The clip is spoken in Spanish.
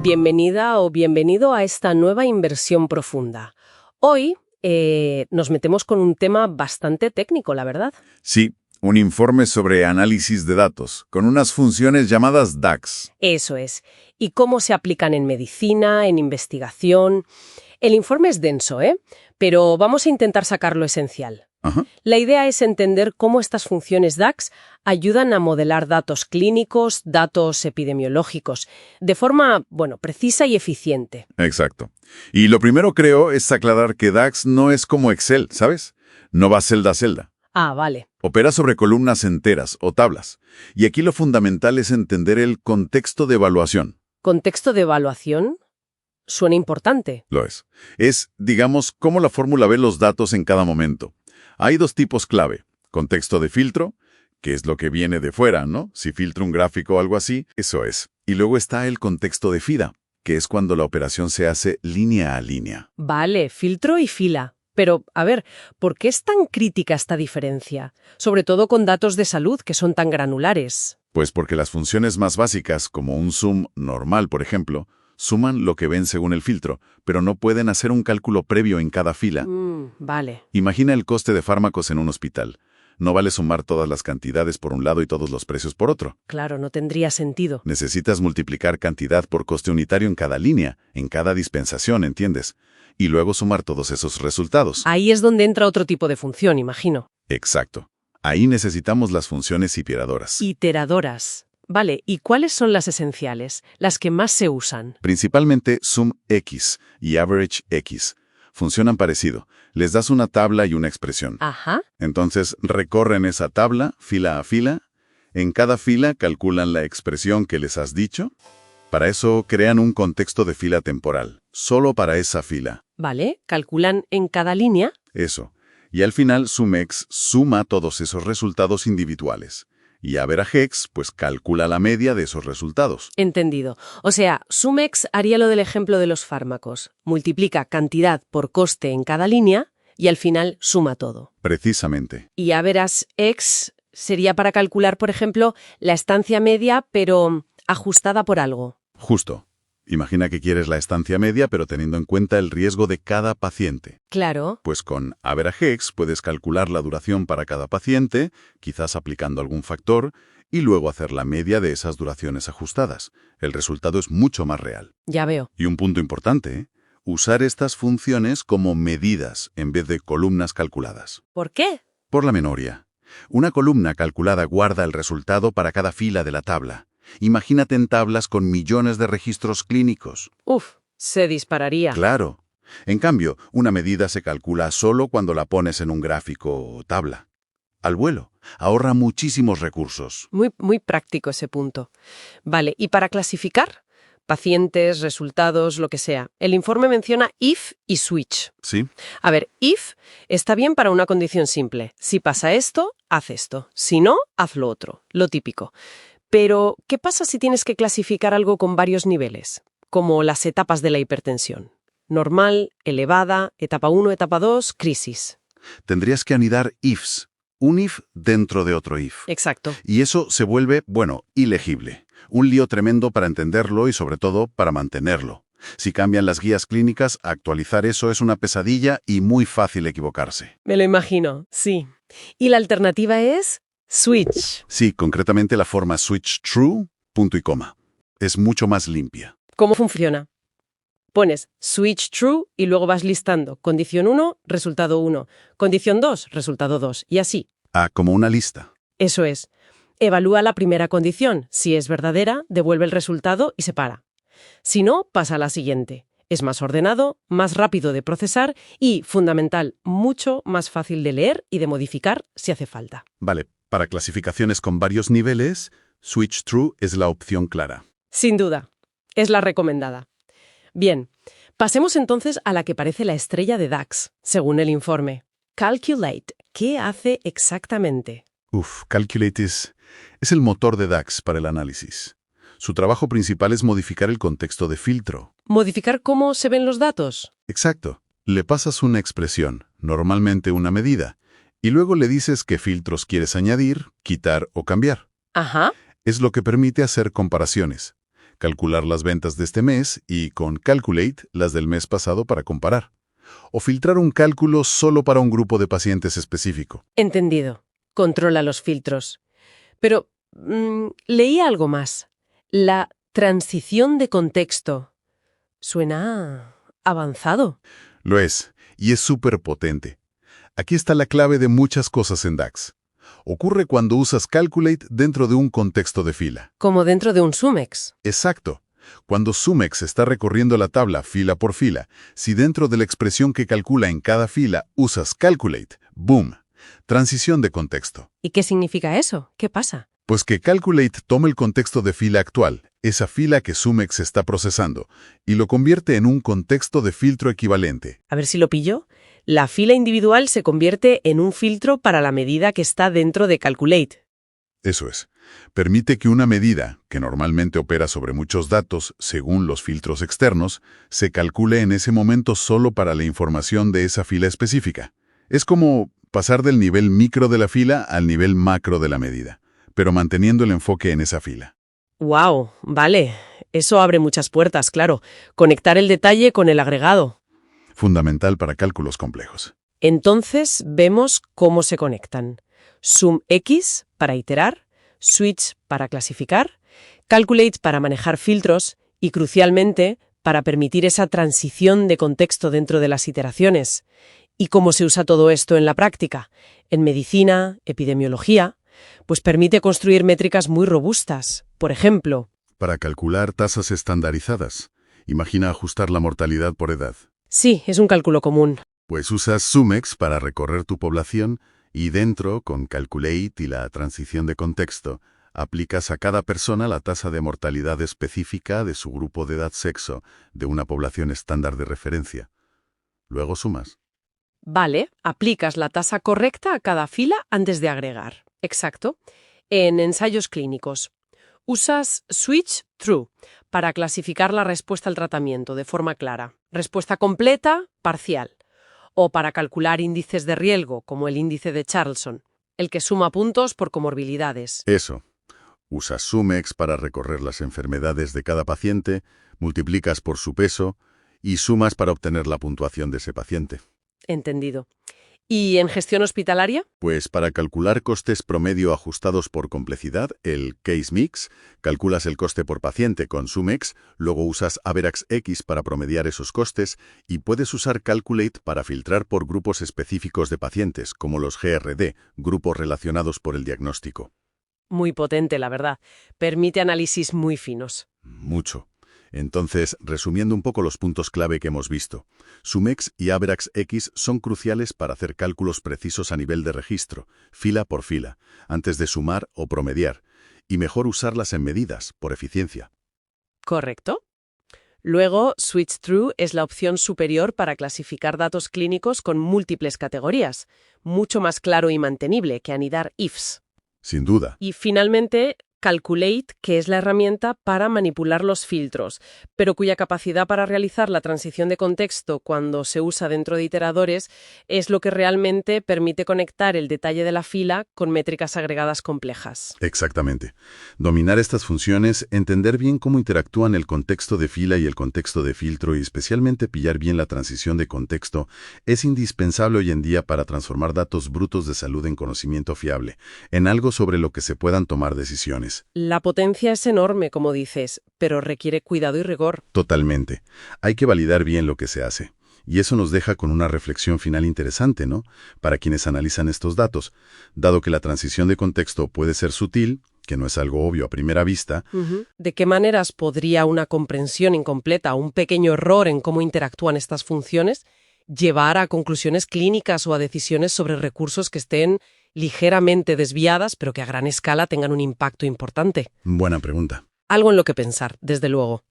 Bienvenida o bienvenido a esta nueva inversión profunda. Hoy nos metemos con un tema bastante técnico, la verdad. Sí, un informe sobre análisis de datos, con unas funciones llamadas DAX. Eso es. Y cómo se aplican en medicina, en investigación. El informe es denso, pero vamos a intentar sacar lo esencial. Ajá. La idea es entender cómo estas funciones DAX ayudan a modelar datos clínicos, datos epidemiológicos, de forma, precisa y eficiente. Exacto. Y lo primero, creo, es aclarar que DAX no es como Excel, ¿sabes? No va celda a celda. Ah, vale. Opera sobre columnas enteras o tablas. Y aquí lo fundamental es entender el contexto de evaluación. ¿Contexto de evaluación? Suena importante. Lo es. Es, digamos, cómo la fórmula ve los datos en cada momento. Hay dos tipos clave. Contexto de filtro, que es lo que viene de fuera, ¿no? Si filtro un gráfico o algo así, eso es. Y luego está el contexto de FIDA, que es cuando la operación se hace línea a línea. Vale, filtro y fila. Pero, a ver, ¿por qué es tan crítica esta diferencia? Sobre todo con datos de salud que son tan granulares. Pues porque las funciones más básicas, como un zoom normal, por ejemplo, suman lo que ven según el filtro, pero no pueden hacer un cálculo previo en cada fila. Vale. Imagina el coste de fármacos en un hospital. No vale sumar todas las cantidades por un lado y todos los precios por otro. Claro, no tendría sentido. Necesitas multiplicar cantidad por coste unitario en cada línea, en cada dispensación, ¿entiendes? Y luego sumar todos esos resultados. Ahí es donde entra otro tipo de función, imagino. Exacto. Ahí necesitamos las funciones iteradoras. Iteradoras. Vale, ¿y cuáles son las esenciales, las que más se usan? Principalmente SumX y AverageX. Funcionan parecido. Les das una tabla y una expresión. Ajá. Entonces recorren esa tabla, fila a fila. En cada fila calculan la expresión que les has dicho. Para eso crean un contexto de fila temporal, solo para esa fila. Vale, calculan en cada línea. Eso. Y al final SumX suma todos esos resultados individuales. Y AverageX, pues calcula la media de esos resultados. Entendido. O sea, SumX haría lo del ejemplo de los fármacos. Multiplica cantidad por coste en cada línea y al final suma todo. Precisamente. Y AverageX sería para calcular, por ejemplo, la estancia media, pero ajustada por algo. Justo. Imagina que quieres la estancia media, pero teniendo en cuenta el riesgo de cada paciente. Claro. Pues con AverageX puedes calcular la duración para cada paciente, quizás aplicando algún factor, y luego hacer la media de esas duraciones ajustadas. El resultado es mucho más real. Ya veo. Y un punto importante, usar estas funciones como medidas en vez de columnas calculadas. ¿Por qué? Por la memoria. Una columna calculada guarda el resultado para cada fila de la tabla. Imagínate en tablas con millones de registros clínicos. Uf, se dispararía. Claro. En cambio, una medida se calcula solo cuando la pones en un gráfico o tabla. Al vuelo. Ahorra muchísimos recursos. Muy práctico ese punto. Vale, ¿y para clasificar? Pacientes, resultados, lo que sea. El informe menciona if y switch. ¿Sí? A ver, if está bien para una condición simple. Si pasa esto, haz esto. Si no, haz lo otro. Lo típico. Pero, ¿qué pasa si tienes que clasificar algo con varios niveles? Como las etapas de la hipertensión. Normal, elevada, etapa 1, etapa 2, crisis. Tendrías que anidar ifs. Un if dentro de otro if. Exacto. Y eso se vuelve, ilegible. Un lío tremendo para entenderlo y sobre todo para mantenerlo. Si cambian las guías clínicas, actualizar eso es una pesadilla y muy fácil equivocarse. Me lo imagino, sí. ¿Y la alternativa es? Switch. Sí, concretamente la forma switch true, punto y coma. Es mucho más limpia. ¿Cómo funciona? Pones switch true y luego vas listando condición 1, resultado 1, condición 2, resultado 2, y así. Ah, como una lista. Eso es. Evalúa la primera condición. Si es verdadera, devuelve el resultado y se para. Si no, pasa a la siguiente. Es más ordenado, más rápido de procesar y, fundamental, mucho más fácil de leer y de modificar si hace falta. Vale, para clasificaciones con varios niveles, switch true es la opción clara. Sin duda. Es la recomendada. Bien, pasemos entonces a la que parece la estrella de DAX, según el informe. Calculate. ¿Qué hace exactamente? Calculate es el motor de DAX para el análisis. Su trabajo principal es modificar el contexto de filtro. ¿Modificar cómo se ven los datos? Exacto. Le pasas una expresión, normalmente una medida, y luego le dices qué filtros quieres añadir, quitar o cambiar. Ajá. Es lo que permite hacer comparaciones. calcular las ventas de este mes y con Calculate las del mes pasado para comparar. O filtrar un cálculo solo para un grupo de pacientes específico. Entendido. Controla los filtros. Pero leí algo más. La transición de contexto. Suena avanzado. Lo es, y es súper potente. Aquí está la clave de muchas cosas en DAX. Ocurre cuando usas Calculate dentro de un contexto de fila. Como dentro de un Sumex. Exacto. Cuando Sumex está recorriendo la tabla fila por fila, si dentro de la expresión que calcula en cada fila usas Calculate, ¡boom! Transición de contexto. ¿Y qué significa eso? ¿Qué pasa? Pues que Calculate toma el contexto de fila actual, esa fila que Sumex está procesando, y lo convierte en un contexto de filtro equivalente. A ver si lo pillo. La fila individual se convierte en un filtro para la medida que está dentro de Calculate. Eso es. Permite que una medida, que normalmente opera sobre muchos datos según los filtros externos, se calcule en ese momento solo para la información de esa fila específica. Es como pasar del nivel micro de la fila al nivel macro de la medida, pero manteniendo el enfoque en esa fila. ¡Wow! Vale. Eso abre muchas puertas, claro. Conectar el detalle con el agregado. Fundamental para cálculos complejos. Entonces vemos cómo se conectan. SumX para iterar, Switch para clasificar, Calculate para manejar filtros y, crucialmente, para permitir esa transición de contexto dentro de las iteraciones. ¿Y cómo se usa todo esto en la práctica? En medicina, epidemiología, pues permite construir métricas muy robustas. Por ejemplo, Para calcular tasas estandarizadas, imagina ajustar la mortalidad por edad. sí, es un cálculo común. Pues usas Sumex para recorrer tu población y dentro, con Calculate y la transición de contexto, aplicas a cada persona la tasa de mortalidad específica de su grupo de edad-sexo de una población estándar de referencia. Luego sumas. Vale, aplicas la tasa correcta a cada fila antes de agregar. Exacto. En ensayos clínicos, usas Switch True para clasificar la respuesta al tratamiento de forma clara. Respuesta completa, parcial. O para calcular índices de riesgo, como el índice de Charlson, el que suma puntos por comorbilidades. Eso. Usas Sumex para recorrer las enfermedades de cada paciente, multiplicas por su peso y sumas para obtener la puntuación de ese paciente. Entendido. ¿Y en gestión hospitalaria? Pues para calcular costes promedio ajustados por complejidad, el Case Mix, calculas el coste por paciente con Sumex, luego usas Averax X para promediar esos costes y puedes usar Calculate para filtrar por grupos específicos de pacientes, como los GRD, grupos relacionados por el diagnóstico. Muy potente, la verdad. Permite análisis muy finos. Mucho. Entonces, resumiendo un poco los puntos clave que hemos visto, Sumex y Averax X son cruciales para hacer cálculos precisos a nivel de registro, fila por fila, antes de sumar o promediar, y mejor usarlas en medidas, por eficiencia. ¿Correcto? Luego, Switch True es la opción superior para clasificar datos clínicos con múltiples categorías, mucho más claro y mantenible que anidar ifs. Sin duda. Y finalmente, Calculate, que es la herramienta para manipular los filtros, pero cuya capacidad para realizar la transición de contexto cuando se usa dentro de iteradores es lo que realmente permite conectar el detalle de la fila con métricas agregadas complejas. Exactamente. Dominar estas funciones, entender bien cómo interactúan el contexto de fila y el contexto de filtro y especialmente pillar bien la transición de contexto es indispensable hoy en día para transformar datos brutos de salud en conocimiento fiable, en algo sobre lo que se puedan tomar decisiones. La potencia es enorme, como dices, pero requiere cuidado y rigor. Totalmente. Hay que validar bien lo que se hace. Y eso nos deja con una reflexión final interesante, ¿no? Para quienes analizan estos datos. Dado que la transición de contexto puede ser sutil, que no es algo obvio a primera vista. ¿De qué maneras podría una comprensión incompleta, un pequeño error en cómo interactúan estas funciones, llevar a conclusiones clínicas o a decisiones sobre recursos que estén ligeramente desviadas, pero que a gran escala tengan un impacto importante? Buena pregunta. Algo en lo que pensar, desde luego.